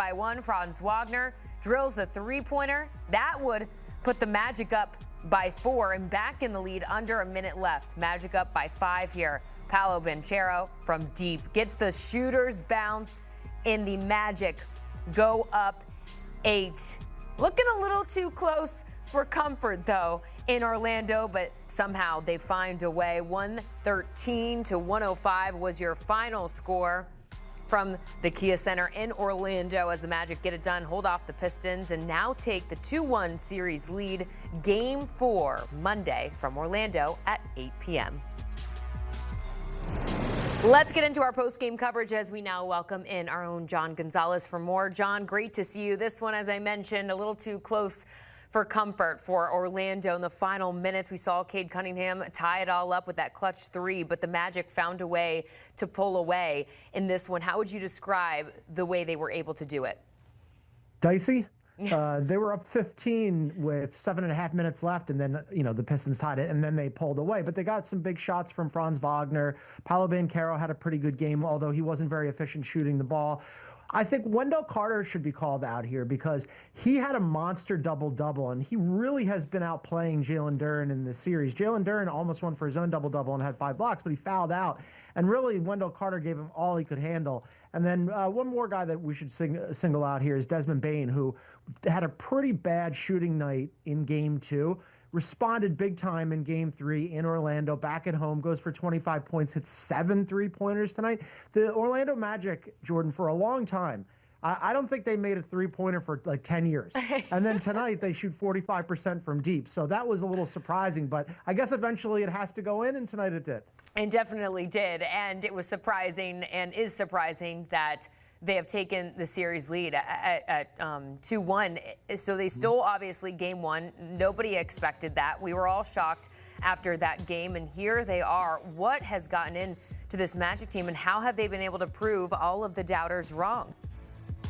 by one. Franz Wagner drills the three-pointer. That would put the Magic up by 4 and back in the lead under a minute left. Magic up by 5 here. Paolo Banchero from deep gets the shooter's bounce in the Magic. Go up 8. Looking a little too close for comfort, though, in Orlando, but somehow they find a way. 113-105 was your final score from the Kia Center in Orlando as the Magic get it done, hold off the Pistons, and now take the 2-1 series lead. Game 4 Monday from Orlando at 8 p.m. Let's get into our post-game coverage as we now welcome in our own John Gonzalez for more. John, great to see you. This one, as I mentioned, a little too close for comfort for Orlando in the final minutes. We saw Cade Cunningham tie it all up with that clutch 3, but the Magic found a way to pull away in this one. How would you describe the way they were able to do it? Dicey. They were up 15 with 7.5 minutes left, and then, the Pistons tied it, and then they pulled away. But they got some big shots from Franz Wagner. Paolo Banchero had a pretty good game, although he wasn't very efficient shooting the ball. I think Wendell Carter should be called out here because he had a monster double-double, and he really has been outplaying Jalen Duren in this series. Jalen Duren almost won for his own double-double and had 5 blocks, but he fouled out. And really, Wendell Carter gave him all he could handle. And then one more guy that we should single out here is Desmond Bane, who had a pretty bad shooting night in Game 2. Responded big time in Game 3 in Orlando, back at home, goes for 25 points, hits 7 3-pointers tonight. The Orlando Magic, Jordan, for a long time, I don't think they made a three-pointer for like 10 years. And then tonight they shoot 45% from deep. So that was a little surprising, but I guess eventually it has to go in, and tonight it did. And definitely did. And it was surprising and is surprising that they have taken the series lead at 2-1. So they stole, obviously, Game 1. Nobody expected that. We were all shocked after that game, and here they are. What has gotten into this Magic team, and how have they been able to prove all of the doubters wrong?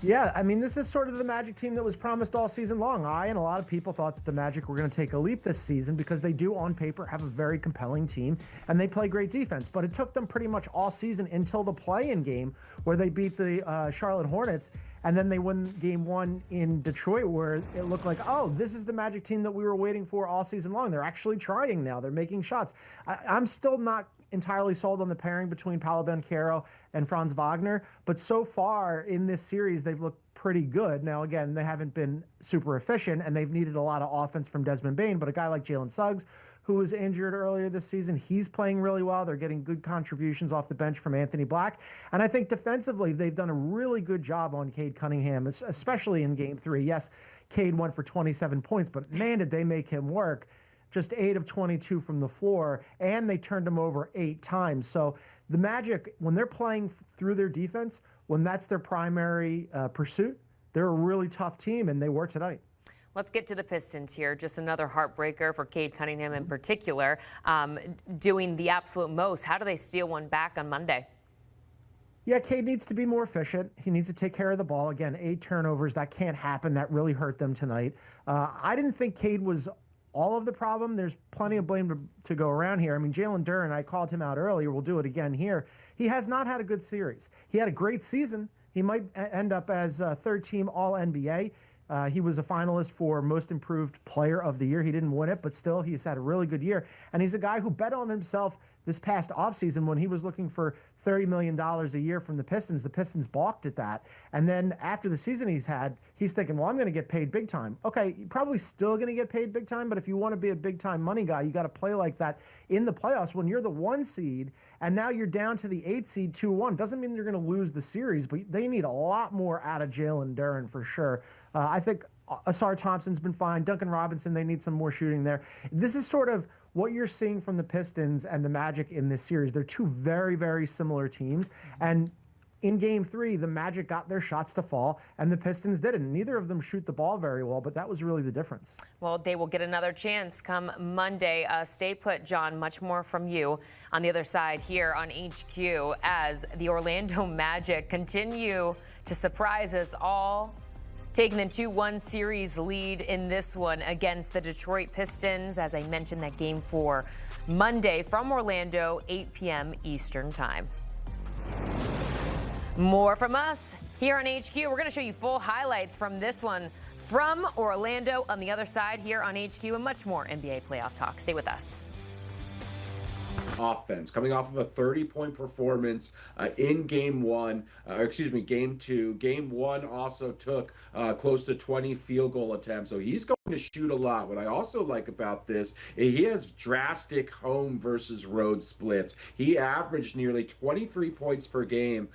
Yeah, I mean, this is sort of the Magic team that was promised all season long. I and a lot of people thought that the Magic were going to take a leap this season because they do, on paper, have a very compelling team, and they play great defense. But it took them pretty much all season until the play-in game where they beat the Charlotte Hornets, and then they win Game 1 in Detroit where it looked like, oh, this is the Magic team that we were waiting for all season long. They're actually trying now. They're making shots. I'm still not entirely sold on the pairing between Paolo Banchero and Franz Wagner, but so far in this series, they've looked pretty good. Now, again, they haven't been super efficient, and they've needed a lot of offense from Desmond Bane, but a guy like Jalen Suggs, who was injured earlier this season, he's playing really well. They're getting good contributions off the bench from Anthony Black, and I think defensively, they've done a really good job on Cade Cunningham, especially in Game 3. Yes, Cade went for 27 points, but man, did they make him work. Just 8 of 22 from the floor, and they turned him over 8 times. So the Magic, when they're playing through their defense, when that's their primary pursuit, they're a really tough team, and they were tonight. Let's get to the Pistons here. Just another heartbreaker for Cade Cunningham in particular, doing the absolute most. How do they steal one back on Monday? Yeah, Cade needs to be more efficient. He needs to take care of the ball. Again, 8 turnovers. That can't happen. That really hurt them tonight. I didn't think Cade was all of the problem. There's plenty of blame to go around here. I mean, Jalen Duren, I called him out earlier. We'll do it again here. He has not had a good series. He had a great season. He might end up as third-team All-NBA. He was a finalist for Most Improved Player of the Year. He didn't win it, but still, he's had a really good year. And he's a guy who bet on himself this past offseason when he was looking for $30 million a year from the Pistons. The Pistons balked at that. And then after the season he's had, he's thinking, well, I'm going to get paid big time. Okay, you're probably still going to get paid big time, but if you want to be a big-time money guy, you got to play like that in the playoffs when you're the 1 seed, and now you're down to the 8 seed 2-1. Doesn't mean you're going to lose the series, but they need a lot more out of Jalen Duren for sure. I think Asar Thompson's been fine. Duncan Robinson, they need some more shooting there. This is sort of what you're seeing from the Pistons and the Magic in this series. They're two very, very similar teams. And in Game 3, the Magic got their shots to fall, and the Pistons didn't. Neither of them shoot the ball very well, but that was really the difference. Well, they will get another chance come Monday. Stay put, John. Much more from you on the other side here on HQ as the Orlando Magic continue to surprise us all, taking the 2-1 series lead in this one against the Detroit Pistons. As I mentioned, that Game 4 Monday from Orlando, 8 p.m. Eastern Time. More from us Here on HQ, we're going to show you full highlights from this one from Orlando on the other side here on HQ, and much more NBA playoff talk. Stay with us. Offense coming off of a 30-point performance in game two. Game one also took close to 20 field goal attempts, so he's going to shoot a lot. What I also like about this, he has drastic home versus road splits. He averaged nearly 23 points per game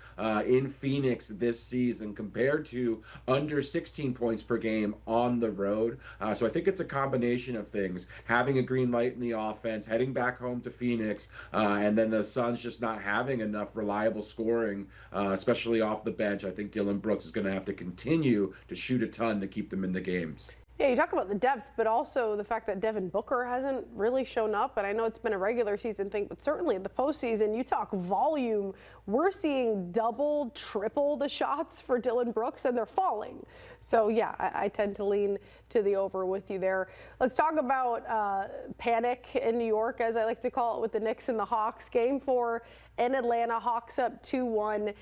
in Phoenix this season compared to under 16 points per game on the road. So I think it's a combination of things, having a green light in the offense, heading back home to Phoenix, and then the Suns just not having enough reliable scoring, especially off the bench. I think Dillon Brooks is going to have to continue to shoot a ton to keep them in the games. Yeah, you talk about the depth, but also the fact that Devin Booker hasn't really shown up. And I know it's been a regular season thing, but certainly in the postseason, you talk volume. We're seeing double, triple the shots for Dillon Brooks, and they're falling. So, yeah, I tend to lean to the over with you there. Let's talk about panic in New York, as I like to call it, with the Knicks and the Hawks. Game 4 in Atlanta, Hawks up 2-1.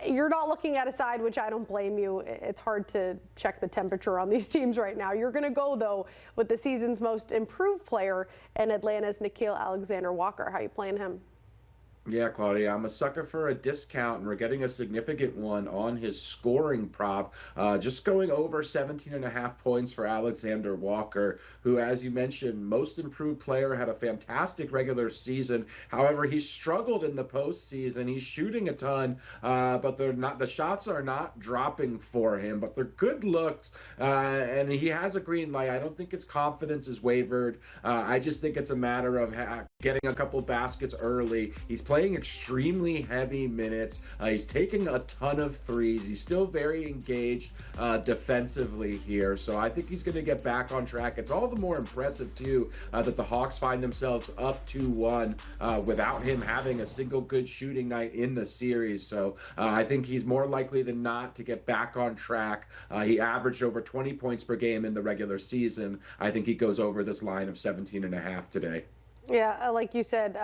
You're not looking at a side, which I don't blame you. It's hard to check the temperature on these teams right now. You're going to go, though, with the season's most improved player in Atlanta's Nickeil Alexander-Walker. How are you playing him? Yeah, Claudia, I'm a sucker for a discount, and we're getting a significant one on his scoring prop. Just going over 17.5 points for Alexander Walker, who, as you mentioned, most improved player, had a fantastic regular season. However, he struggled in the postseason. He's shooting a ton, but the shots are not dropping for him, but they're good looks, and he has a green light. I don't think his confidence is wavered. I just think it's a matter of getting a couple baskets early. He's playing extremely heavy minutes. He's taking a ton of threes. He's still very engaged defensively here. So I think he's going to get back on track. It's all the more impressive, too, that the Hawks find themselves up 2-1 without him having a single good shooting night in the series. So I think he's more likely than not to get back on track. He averaged over 20 points per game in the regular season. I think he goes over this line of 17.5 today. Yeah, like you said,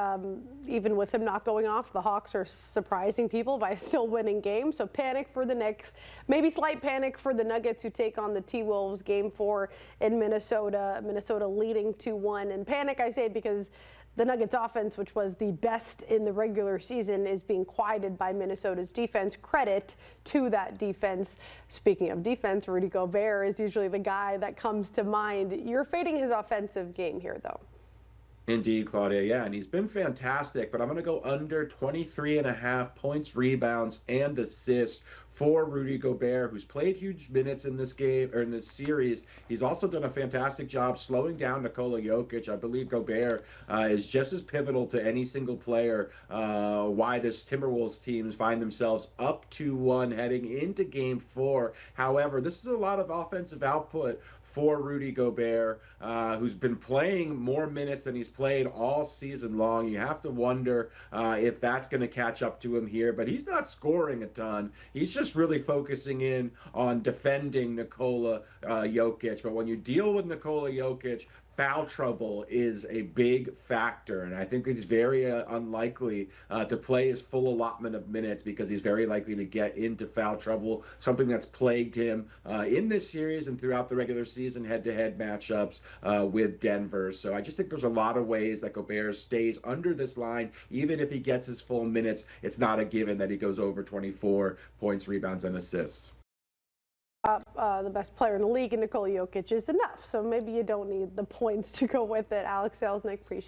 even with him not going off, the Hawks are surprising people by still winning games. So panic for the Knicks, maybe slight panic for the Nuggets, who take on the T-Wolves. Game 4 in Minnesota. Minnesota leading 2-1. And panic, I say, because the Nuggets offense, which was the best in the regular season, is being quieted by Minnesota's defense. Credit to that defense. Speaking of defense, Rudy Gobert is usually the guy that comes to mind. You're fading his offensive game here, though. Indeed, Claudia. Yeah, and he's been fantastic, but I'm going to go under 23.5 points, rebounds, and assists for Rudy Gobert, who's played huge minutes in this game, or in this series. He's also done a fantastic job slowing down Nikola Jokic. I believe Gobert is just as pivotal to any single player why this Timberwolves teams find themselves up 2-1 heading into Game 4. However, this is a lot of offensive output for Rudy Gobert, who's been playing more minutes than he's played all season long. You have to wonder if that's going to catch up to him here, but he's not scoring a ton. He's just really focusing in on defending Nikola Jokic. But when you deal with Nikola Jokic, foul trouble is a big factor, and I think he's very unlikely to play his full allotment of minutes because he's very likely to get into foul trouble, something that's plagued him in this series and throughout the regular season head-to-head matchups with Denver. So I just think there's a lot of ways that Gobert stays under this line. Even if he gets his full minutes, it's not a given that he goes over 24 points, rebounds, and assists. The best player in the league, and Nikola Jokic is enough. So maybe you don't need the points to go with it. Alex Selznick, appreciate it.